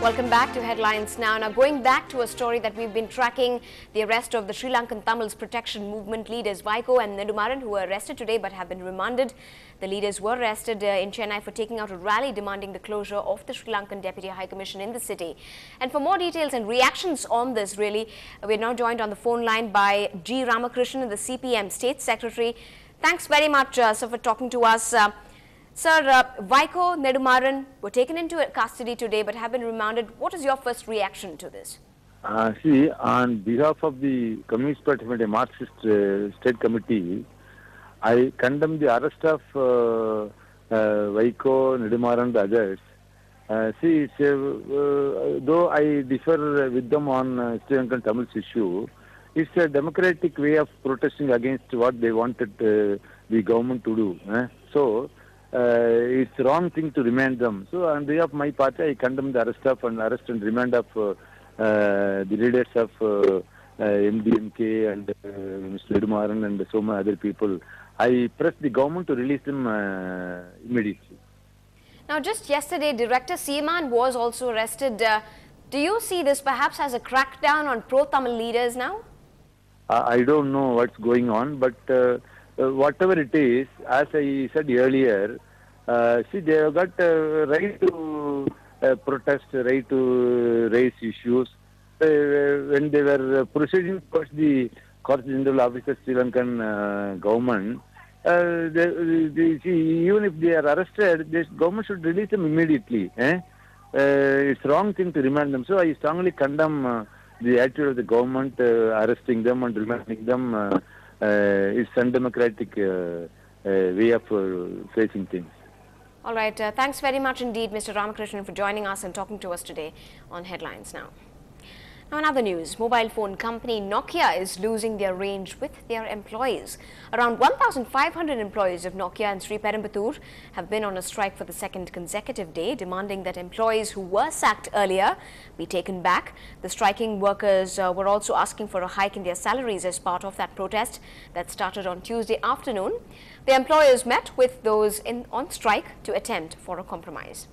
Welcome back to Headlines Now. Now, going back to a story that we've been tracking, the arrest of the Sri Lankan Tamils Protection Movement leaders Vaiko and Nedumaran, who were arrested today but have been remanded. The leaders were arrested in Chennai for taking out a rally demanding the closure of the Sri Lankan Deputy High Commission in the city. And for more details and reactions on this, really, we're now joined on the phone line by G. Ramakrishnan, the CPM State Secretary. Thanks very much, sir, for talking to us. Sir, Vaiko, Nedumaran were taken into custody today but have been remanded. What is your first reaction to this? See, on behalf of the Communist Party of India Marxist State Committee, I condemn the arrest of Vaiko, Nedumaran and others. See, though I differ with them on Sri Lankan Tamils issue, it's a democratic way of protesting against what they wanted the government to do. So, it's the wrong thing to remand them. So, on behalf of my party, I condemn the arrest and remand of the leaders of MDMK and Mr. Nedumaran and so many other people. I press the government to release them immediately. Now, just yesterday, Director Seeman was also arrested. Do you see this perhaps as a crackdown on pro-Tamil leaders now? I don't know what's going on, but whatever it is, as I said earlier, see, they have got right to protest, right to raise issues. When they were proceeding towards the Court General Office of Sri Lankan government, see, even if they are arrested, the government should release them immediately. It's wrong thing to remand them. So I strongly condemn the attitude of the government arresting them and remanding them. It's undemocratic way of facing things. All right. Thanks very much indeed, Mr. Ramakrishnan, for joining us and talking to us today on Headlines Now. Now, in other news, mobile phone company Nokia is losing their range with their employees. Around 1,500 employees of Nokia and Sri Perumbudur have been on a strike for the second consecutive day, demanding that employees who were sacked earlier be taken back. The striking workers were also asking for a hike in their salaries as part of that protest that started on Tuesday afternoon. The employers met with those on strike to attempt for a compromise.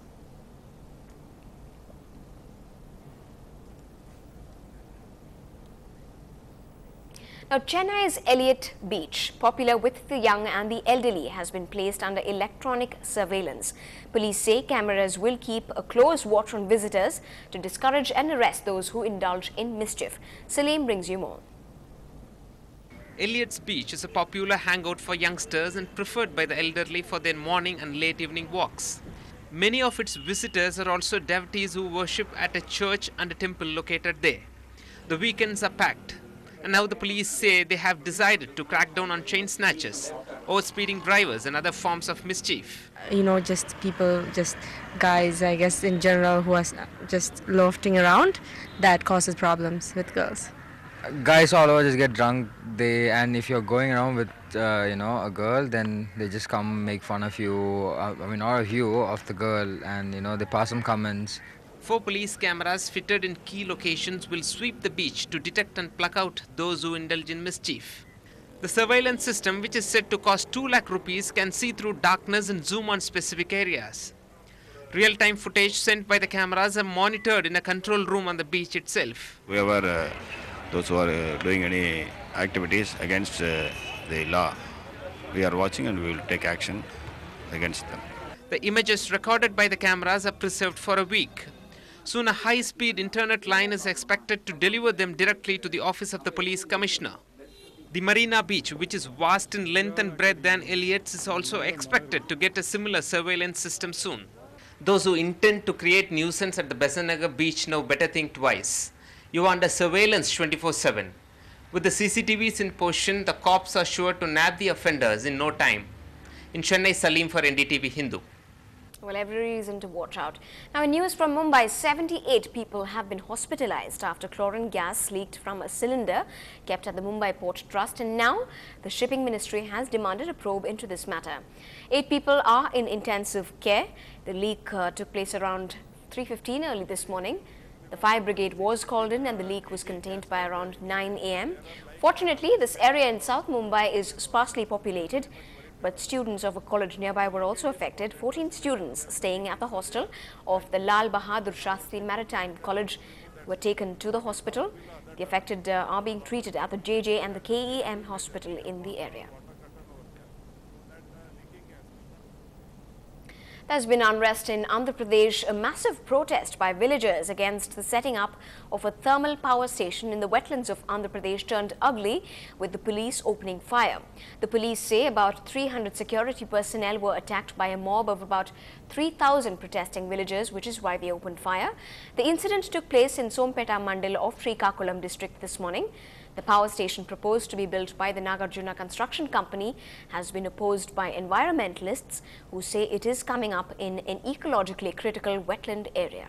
Now, Chennai's Elliott Beach, popular with the young and the elderly, has been placed under electronic surveillance. Police say cameras will keep a close watch on visitors to discourage and arrest those who indulge in mischief. Salim brings you more. Elliott's Beach is a popular hangout for youngsters and preferred by the elderly for their morning and late evening walks. Many of its visitors are also devotees who worship at a church and a temple located there. The weekends are packed. And now the police say they have decided to crack down on chain snatchers, over-speeding drivers and other forms of mischief. You know, just people, just guys, I guess, in general, who are just loafing around, that causes problems with girls. Guys all over just get drunk, and if you're going around with, a girl, then they just come make fun of you, not of you, of the girl, and, they pass some comments. 4 police cameras fitted in key locations will sweep the beach to detect and pluck out those who indulge in mischief. The surveillance system, which is said to cost 2 lakh rupees, can see through darkness and zoom on specific areas. Real-time footage sent by the cameras are monitored in a control room on the beach itself. Whoever, those who are doing any activities against the law, we are watching and we will take action against them. The images recorded by the cameras are preserved for a week. Soon a high-speed internet line is expected to deliver them directly to the office of the police commissioner. The Marina Beach, which is vast in length and breadth than Elliott's, is also expected to get a similar surveillance system soon. Those who intend to create nuisance at the Besanagar Beach now better think twice. You are under surveillance 24/7. With the CCTVs in position, the cops are sure to nab the offenders in no time. In Chennai, Salim for Ndtv-Hindu. Well, every reason to watch out. Now, in news from Mumbai, 78 people have been hospitalized after chlorine gas leaked from a cylinder kept at the Mumbai Port Trust, and now the Shipping Ministry has demanded a probe into this matter. 8 people are in intensive care. The leak took place around 3:15 early this morning. The fire brigade was called in and the leak was contained by around 9 a.m. Fortunately, this area in South Mumbai is sparsely populated. But students of a college nearby were also affected. 14 students staying at the hostel of the Lal Bahadur Shastri Maritime College were taken to the hospital. The affected are being treated at the JJ and the KEM hospital in the area. There's been unrest in Andhra Pradesh, a massive protest by villagers against the setting up of a thermal power station in the wetlands of Andhra Pradesh turned ugly, with the police opening fire. The police say about 300 security personnel were attacked by a mob of about 3,000 protesting villagers, which is why they opened fire. The incident took place in Sompeta Mandal of Srikakulam district this morning. The power station proposed to be built by the Nagarjuna Construction Company has been opposed by environmentalists who say it is coming up in an ecologically critical wetland area.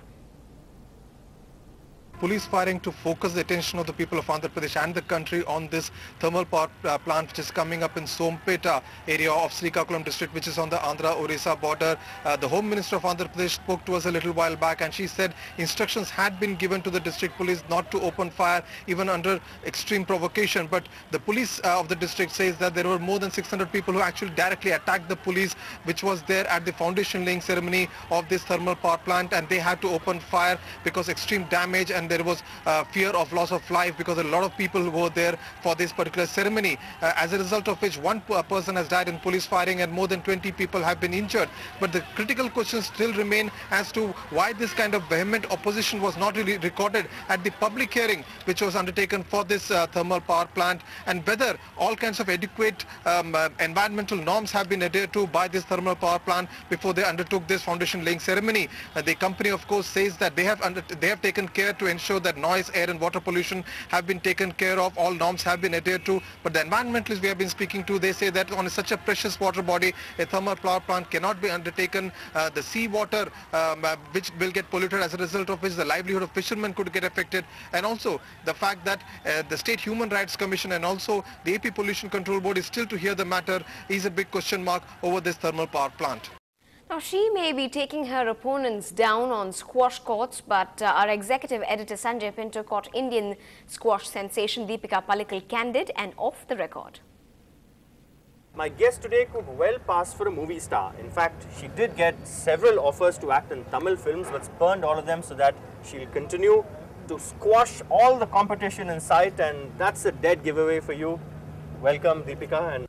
Police firing to focus the attention of the people of Andhra Pradesh and the country on this thermal power plant which is coming up in Sompeta area of Srikakulam district, which is on the Andhra-Orissa border. The Home Minister of Andhra Pradesh spoke to us a little while back, and she said instructions had been given to the district police not to open fire even under extreme provocation. But the police of the district says that there were more than 600 people who actually directly attacked the police which was there at the foundation laying ceremony of this thermal power plant, and they had to open fire because extreme damage and there was fear of loss of life because a lot of people were there for this particular ceremony, as a result of which one person has died in police firing and more than 20 people have been injured. But the critical questions still remain as to why this kind of vehement opposition was not really recorded at the public hearing which was undertaken for this thermal power plant, and whether all kinds of adequate environmental norms have been adhered to by this thermal power plant before they undertook this foundation laying ceremony. The company of course says that they have taken care to ensure that noise, air and water pollution have been taken care of, all norms have been adhered to. But the environmentalists we have been speaking to, they say that on such a precious water body, a thermal power plant cannot be undertaken. The sea water which will get polluted, as a result of which the livelihood of fishermen could get affected, and also the fact that the State Human Rights Commission and also the AP Pollution Control Board is still to hear the matter, is a big question mark over this thermal power plant. Now, she may be taking her opponents down on squash courts, but our executive editor Sanjay Pinto caught Indian squash sensation Deepika Pallikal candid and off the record. My guest today could well pass for a movie star. In fact, she did get several offers to act in Tamil films, but spurned all of them so that she'll continue to squash all the competition in sight, and that's a dead giveaway for you. Welcome, Deepika. And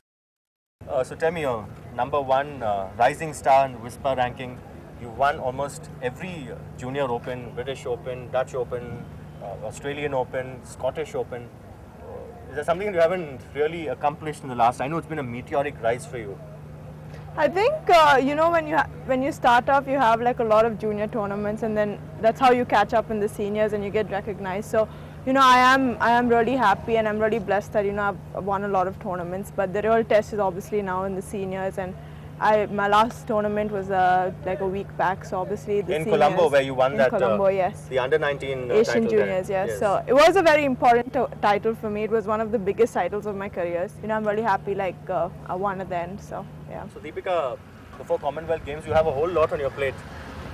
so tell me, your #1 rising star in the Whisper ranking. You won almost every Junior Open, British Open, Dutch Open, Australian Open, Scottish Open. Is there something you haven't really accomplished in the last? I know it's been a meteoric rise for you. I think you know, when you start off, you have like a lot of junior tournaments, and then that's how you catch up in the seniors and you get recognized. So you know, I am really happy and I'm really blessed that, you know, I've won a lot of tournaments. But the real test is obviously now in the seniors, and my last tournament was like a week back. So obviously the in seniors, Colombo, where you won that Colombo, yes, the under-19 Asian Juniors, yes. So it was a very important title for me. It was one of the biggest titles of my careers. You know, I'm really happy like I won it then. So yeah. So Deepika, before Commonwealth Games, you have a whole lot on your plate.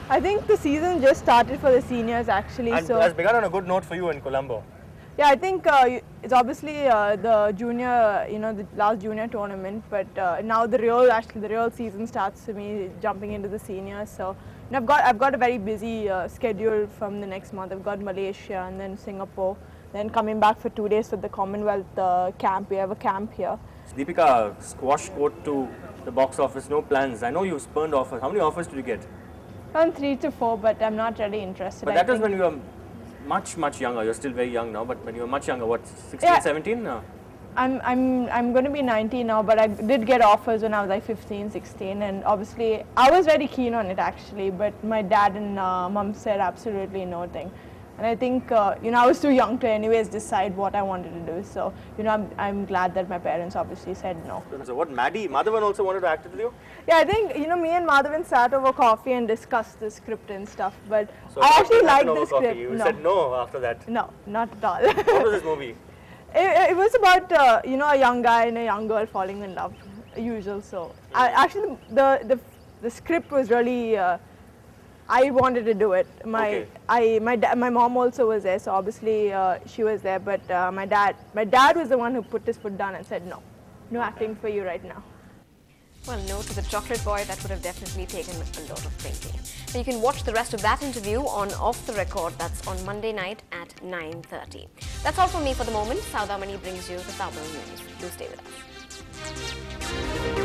I think the season just started for the seniors actually. And so has begun on a good note for you in Colombo. Yeah, I think it's obviously the junior, you know, the last junior tournament, but now the real season starts for me jumping into the seniors. So you know, I've got a very busy schedule from the next month. I've got Malaysia and then Singapore, then coming back for 2 days for the Commonwealth camp. We have a camp here. So Deepika, squash court to the box office, no plans. I know you've spurned offers. How many offers did you get? Around 3 to 4, but I'm not really interested. But that was when you were much younger. You're still very young now, but when you were much younger, what, 16, yeah. 17? No. I'm going to be 19 now, but I did get offers when I was like 15, 16, and obviously I was very keen on it actually, but my dad and mom said absolutely no thing. And I think, you know, I was too young to anyways decide what I wanted to do. So, you know, I'm glad that my parents obviously said no. So what, Madhavan also wanted to act with you? Yeah, I think, you know, me and Madhavan sat over coffee and discussed the script and stuff. But so I actually liked the script. You said no after that? No, not at all. What was this movie? It was about, you know, a young guy and a young girl falling in love, usual. So, actually, the script was really... I wanted to do it. My mom also was there, so obviously she was there. But my dad was the one who put his foot down and said no acting for you right now. Well, no to the chocolate boy. That would have definitely taken a lot of thinking. Now, you can watch the rest of that interview on Off the Record. That's on Monday night at 9:30. That's all from me for the moment. Saudamani brings you the Tamil news. Do stay with us.